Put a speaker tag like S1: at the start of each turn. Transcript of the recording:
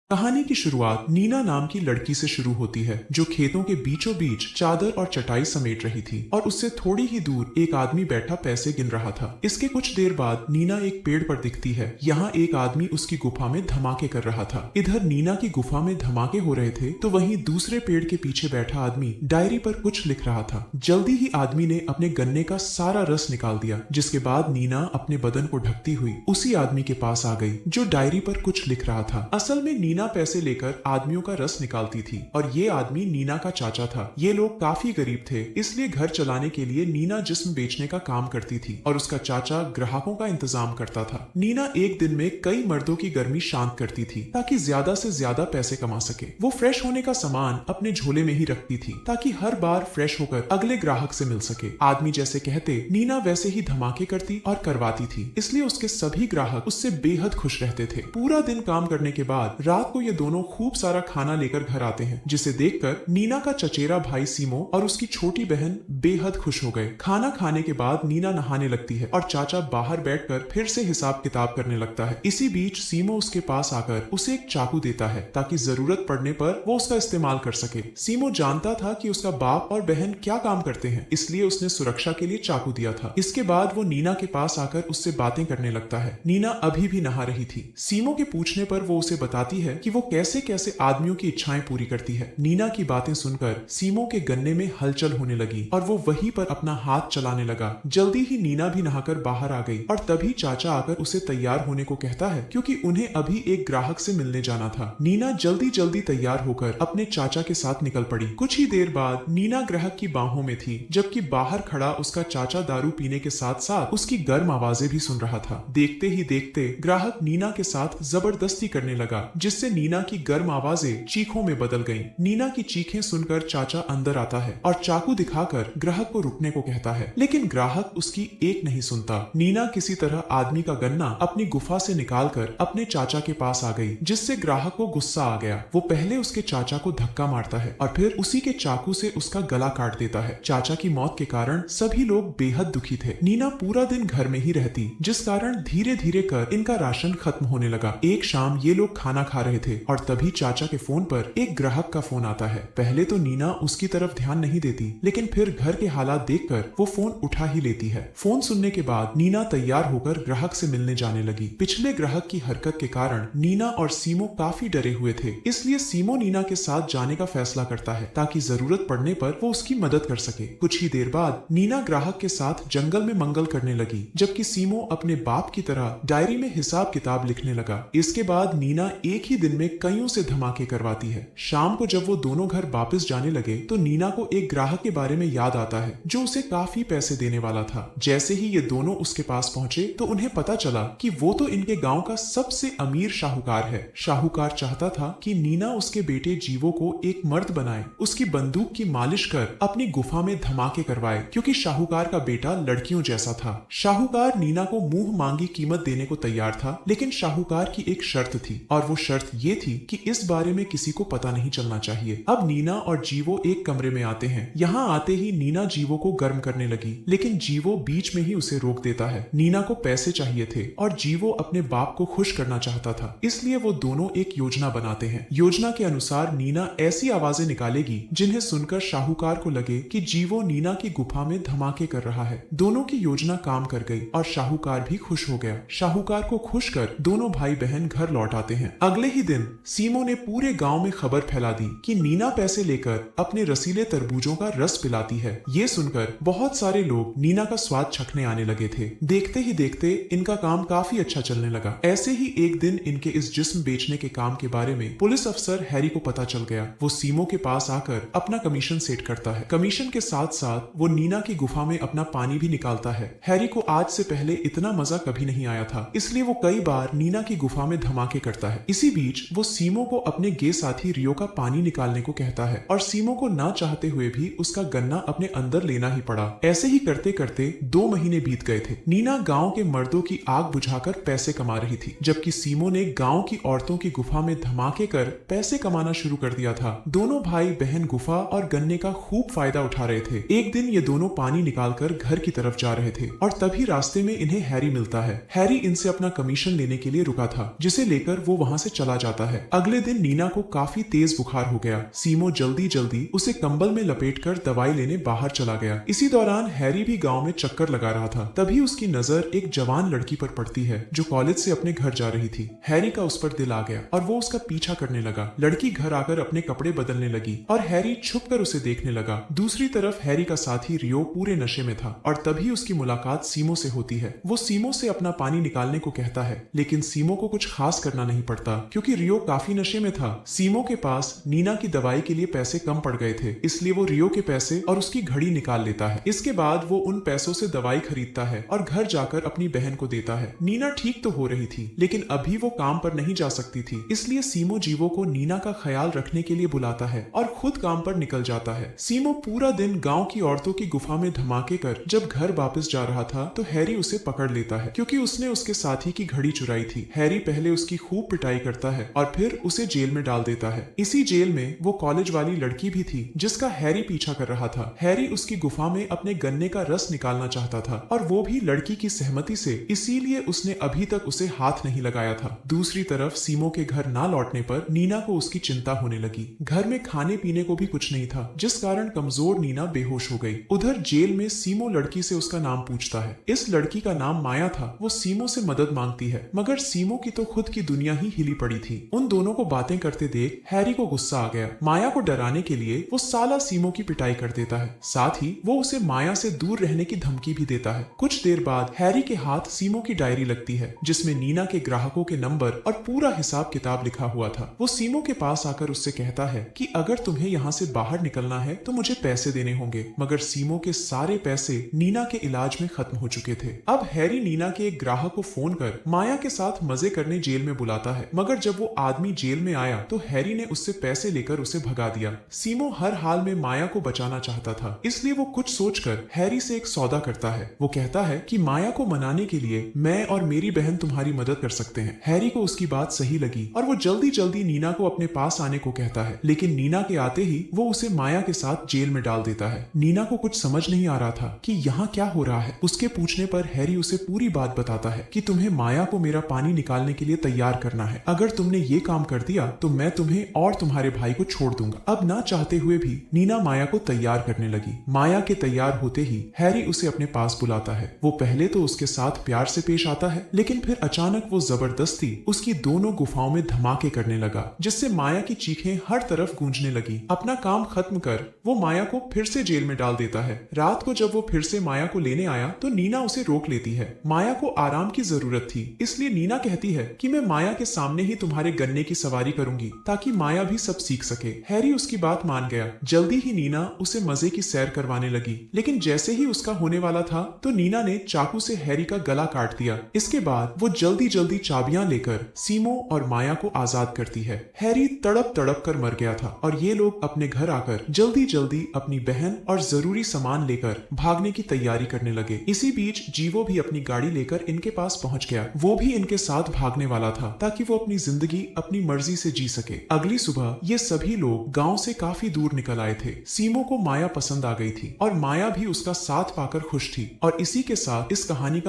S1: कहानी की शुरुआत नीना नाम की लड़की से शुरू होती है जो खेतों के बीचों बीच चादर और चटाई समेट रही थी और उससे थोड़ी ही दूर एक आदमी बैठा पैसे गिन रहा था। इसके कुछ देर बाद नीना एक पेड़ पर दिखती है। यहाँ एक आदमी उसकी गुफा में धमाके कर रहा था। इधर नीना की गुफा में धमाके हो रहे थे तो वहीं दूसरे पेड़ के पीछे बैठा आदमी डायरी पर कुछ लिख रहा था। जल्दी ही आदमी ने अपने गन्ने का सारा रस निकाल दिया, जिसके बाद नीना अपने बदन को ढकती हुई उसी आदमी के पास आ गई जो डायरी पर कुछ लिख रहा था। असल में नीना पैसे लेकर आदमियों का रस निकालती थी और ये आदमी नीना का चाचा था। ये लोग काफी गरीब थे, इसलिए घर चलाने के लिए नीना जिस्म बेचने का काम करती थी और उसका चाचा ग्राहकों का इंतजाम करता था। नीना एक दिन में कई मर्दों की गर्मी शांत करती थी ताकि ज्यादा से ज्यादा पैसे कमा सके। वो फ्रेश होने का सामान अपने झोले में ही रखती थी ताकि हर बार फ्रेश होकर अगले ग्राहक से मिल सके। आदमी जैसे कहते नीना वैसे ही धमाके करती और करवाती थी, इसलिए उसके सभी ग्राहक उससे बेहद खुश रहते थे। पूरा दिन काम करने के बाद रात को ये दोनों खूब सारा खाना लेकर घर आते हैं, जिसे देखकर नीना का चचेरा भाई सीमो और उसकी छोटी बहन बेहद खुश हो गए। खाना खाने के बाद नीना नहाने लगती है और चाचा बाहर बैठकर फिर से हिसाब किताब करने लगता है। इसी बीच सीमो उसके पास आकर उसे एक चाकू देता है ताकि जरूरत पड़ने पर वो उसका इस्तेमाल कर सके। सीमो जानता था कि उसका बाप और बहन क्या काम करते हैं, इसलिए उसने सुरक्षा के लिए चाकू दिया था। इसके बाद वो नीना के पास आकर उससे बातें करने लगता है। नीना अभी भी नहा रही थी। सीमो के पूछने पर वो उसे बताती है कि वो कैसे कैसे आदमियों की इच्छाएं पूरी करती है। नीना की बातें सुनकर सीमो के गन्ने में हलचल होने लगी और वो वहीं पर अपना हाथ चलाने लगा। जल्दी ही नीना भी नहाकर बाहर आ गई और तभी चाचा आकर उसे तैयार होने को कहता है क्योंकि उन्हें अभी एक ग्राहक से मिलने जाना था। नीना जल्दी जल्दी तैयार होकर अपने चाचा के साथ निकल पड़ी। कुछ ही देर बाद नीना ग्राहक की बाहों में थी, जबकि बाहर खड़ा उसका चाचा दारू पीने के साथ साथ उसकी गर्म आवाजें भी सुन रहा था। देखते ही देखते ग्राहक नीना के साथ जबरदस्ती करने लगा, जिससे नीना की गर्म आवाजें चीखों में बदल गईं। नीना की चीखें सुनकर चाचा अंदर आता है और चाकू दिखाकर ग्राहक को रुकने को कहता है, लेकिन ग्राहक उसकी एक नहीं सुनता। नीना किसी तरह आदमी का गन्ना अपनी गुफा से निकालकर अपने चाचा के पास आ गई, जिससे ग्राहक को गुस्सा आ गया। वो पहले उसके चाचा को धक्का मारता है और फिर उसी के चाकू से उसका गला काट देता है। चाचा की मौत के कारण सभी लोग बेहद दुखी थे। नीना पूरा दिन घर में ही रहती, जिस कारण धीरे धीरे कर इनका राशन खत्म होने लगा। एक शाम ये लोग खाना खा रहे थे और तभी चाचा के फोन पर एक ग्राहक का फोन आता है। पहले तो नीना उसकी तरफ ध्यान नहीं देती, लेकिन फिर घर के हालात देखकर वो फोन उठा ही लेती है। फोन सुनने के बाद नीना तैयार होकर ग्राहक से मिलने जाने लगी। पिछले ग्राहक की हरकत के कारण नीना और सीमो काफी डरे हुए थे, इसलिए सीमो नीना के साथ जाने का फैसला करता है ताकि जरूरत पड़ने पर वो उसकी मदद कर सके। कुछ ही देर बाद नीना ग्राहक के साथ जंगल में मंगल करने लगी, जबकि सीमो अपने बाप की तरह डायरी में हिसाब किताब लिखने लगा। इसके बाद नीना एक ही दिन में कईयों से धमाके करवाती है। शाम को जब वो दोनों घर वापस जाने लगे तो नीना को एक ग्राहक के बारे में याद आता है जो उसे काफी पैसे देने वाला था। जैसे ही ये दोनों उसके पास पहुंचे तो उन्हें पता चला कि वो तो इनके गांव का सबसे अमीर शाहूकार है। शाहूकार चाहता था कि नीना उसके बेटे जीवो को एक मर्द बनाए, उसकी बंदूक की मालिश कर अपनी गुफा में धमाके करवाए, क्योंकि शाहूकार का बेटा लड़कियों जैसा था। शाहूकार नीना को मुंह मांगी कीमत देने को तैयार था, लेकिन शाहूकार की एक शर्त थी और वो शर्त ये थी कि इस बारे में किसी को पता नहीं चलना चाहिए। अब नीना और जीवो एक कमरे में आते हैं। यहाँ आते ही नीना जीवो को गर्म करने लगी, लेकिन जीवो बीच में ही उसे रोक देता है। नीना को पैसे चाहिए थे और जीवो अपने बाप को खुश करना चाहता था, इसलिए वो दोनों एक योजना बनाते हैं। योजना के अनुसार नीना ऐसी आवाजें निकालेगी जिन्हें सुनकर शाहूकार को लगे कि जीवो नीना की गुफा में धमाके कर रहा है। दोनों की योजना काम कर गई और शाहूकार भी खुश हो गया। शाहूकार को खुश कर दोनों भाई बहन घर लौट आते हैं। अगले ही दिन सीमो ने पूरे गांव में खबर फैला दी कि नीना पैसे लेकर अपने रसीले तरबूजों का रस पिलाती है। ये सुनकर बहुत सारे लोग नीना का स्वाद चखने आने लगे थे। देखते ही देखते इनका काम काफी अच्छा चलने लगा। ऐसे ही एक दिन इनके इस जिस्म बेचने के काम के बारे में पुलिस अफसर हैरी को पता चल गया। वो सीमो के पास आकर अपना कमीशन सेट करता है। कमीशन के साथ साथ वो नीना की गुफा में अपना पानी भी निकालता है। हैरी को आज से पहले इतना मजा कभी नहीं आया था, इसलिए वो कई बार नीना की गुफा में धमाके करता है। इसी बीच वो सीमो को अपने गे साथी रियो का पानी निकालने को कहता है और सीमो को ना चाहते हुए भी उसका गन्ना अपने अंदर लेना ही पड़ा। ऐसे ही करते करते 2 महीने बीत गए थे। नीना गांव के मर्दों की आग बुझाकर पैसे कमा रही थी, जबकि सीमो ने गांव की औरतों की गुफा में धमाके कर पैसे कमाना शुरू कर दिया था। दोनों भाई बहन गुफा और गन्ने का खूब फायदा उठा रहे थे। एक दिन ये दोनों पानी निकालकर घर की तरफ जा रहे थे और तभी रास्ते में इन्हें हैरी मिलता है। हैरी इनसे अपना कमीशन लेने के लिए रुका था, जिसे लेकर वो वहां से चला जाता है। अगले दिन नीना को काफी तेज बुखार हो गया। सीमो जल्दी जल्दी उसे कंबल में लपेटकर दवाई लेने बाहर चला गया। इसी दौरान हैरी भी गांव में चक्कर लगा रहा था। तभी उसकी नजर एक जवान लड़की पर पड़ती है जो कॉलेज से अपने घर जा रही थी। हैरी का उस पर दिल आ गया और वो उसका पीछा करने लगा। लड़की घर आकर अपने कपड़े बदलने लगी और हैरी छुपकर उसे देखने लगा। दूसरी तरफ हैरी का साथी रियो पूरे नशे में था और तभी उसकी मुलाकात सीमो से होती है। वो सीमो से अपना पानी निकालने को कहता है, लेकिन सीमो को कुछ खास करना नहीं पड़ता क्योंकि रियो काफी नशे में था। सीमो के पास नीना की दवाई के लिए पैसे कम पड़ गए थे, इसलिए वो रियो के पैसे और उसकी घड़ी निकाल लेता है। इसके बाद वो उन पैसों से दवाई खरीदता है और घर जाकर अपनी बहन को देता है। नीना ठीक तो हो रही थी, लेकिन अभी वो काम पर नहीं जा सकती थी, इसलिए सीमो जीवो को नीना का ख्याल रखने के लिए बुलाता है और खुद काम पर निकल जाता है। सीमो पूरा दिन गांव की औरतों की गुफा में धमाके कर जब घर वापस जा रहा था तो हैरी उसे पकड़ लेता है क्योंकि उसने उसके साथी की घड़ी चुराई थी। हैरी पहले उसकी खूब पिटाई करता है और फिर उसे जेल में डाल देता है। इसी जेल में वो कॉलेज वाली लड़की भी थी जिसका हैरी पीछा कर रहा था। हैरी उसकी गुफा में अपने गन्ने का रस निकालना चाहता था और वो भी लड़की की सहमति से, इसीलिए उसने अभी तक उसे हाथ नहीं लगाया था। दूसरी तरफ सीमो के घर ना लौटने पर नीना को उसकी चिंता होने लगी। घर में खाने पीने को भी कुछ नहीं था, जिस कारण कमजोर नीना बेहोश हो गई। उधर जेल में सीमो लड़की से उसका नाम पूछता है। इस लड़की का नाम माया था। वो सीमो से मदद मांगती है, मगर सीमो की तो खुद की दुनिया ही हिली पड़ी थी। उन दोनों को बातें करते देख हैरी को गुस्सा आ गया। माया को डराने के लिए वो साला सीमो की पिटाई कर देता है। साथ ही वो उसे माया से दूर रहने की धमकी भी देता है। कुछ देर बाद हैरी के हाथ सीमो की डायरी लगती है जिसमें नीना के ग्राहकों के नंबर और पूरा हिसाब किताब लिखा हुआ था। वो सीमो के पास आकर उससे कहता है कि अगर तुम्हें यहाँ से बाहर निकलना है तो मुझे पैसे देने होंगे, मगर सीमो के सारे पैसे नीना के इलाज में खत्म हो चुके थे। अब हैरी नीना के एक ग्राहक को फोन कर माया के साथ मजे करने जेल में बुलाता है, मगर जब वो आदमी जेल में आया तो हैरी ने उससे पैसे लेकर उसे भगा दिया। सीमो हर हाल में माया को बचाना चाहता था, इसलिए वो कुछ सोचकर हैरी से एक सौदा करता है। वो कहता है कि माया को मनाने के लिए मैं और मेरी बहन तुम्हारी मदद कर सकते हैं। हैरी को उसकी बात सही लगी और वो जल्दी जल्दी नीना को अपने पास आने को कहता है, लेकिन नीना के आते ही वो उसे माया के साथ जेल में डाल देता है। नीना को कुछ समझ नहीं आ रहा था कि यहाँ क्या हो रहा है। उसके पूछने पर हैरी उसे पूरी बात बताता है कि तुम्हें माया को मेरा पानी निकालने के लिए तैयार करना है। अगर तुमने ये काम कर दिया तो मैं तुम्हें और तुम्हारे भाई को छोड़ दूंगा। अब ना चाहते हुए भी नीना माया को तैयार करने लगी। माया के तैयार होते ही हैरी उसे अपने पास बुलाता है। वो पहले तो उसके साथ प्यार से पेश आता है, लेकिन फिर अचानक वो जबरदस्ती उसकी दोनों गुफाओं में धमाके करने लगा, जिससे माया की चीखें हर तरफ गूंजने लगी। अपना काम खत्म कर वो माया को फिर से जेल में डाल देता है। रात को जब वो फिर से माया को लेने आया तो नीना उसे रोक लेती है। माया को आराम की जरूरत थी, इसलिए नीना कहती है कि मैं माया के सामने ही तुम्हारे गन्ने की सवारी करूंगी ताकि माया भी सब सीख सके। हैरी उसकी बात मान गया। जल्दी ही नीना उसे मजे की सैर करवाने लगी, लेकिन जैसे ही उसका होने वाला था तो नीना ने चाकू से हैरी का गला काट दिया। इसके बाद वो जल्दी जल्दी चाबियां लेकर सीमो और माया को आजाद करती है। हैरी तड़प तड़प कर मर गया था और ये लोग अपने घर आकर जल्दी जल्दी अपनी बहन और जरूरी सामान लेकर भागने की तैयारी करने लगे। इसी बीच जीवो भी अपनी गाड़ी लेकर इनके पास पहुंच गया। वो भी इनके साथ भागने वाला था ताकि वो अपनी जिंदगी अपनी मर्जी से जी सके। अगली सुबह ये सभी लोग गांव से काफी दूर निकल आए थे। सीमो को माया पसंद आ गई थी और माया भी उसका साथ पाकर खुश थी। और इसी के साथ इस कहानी का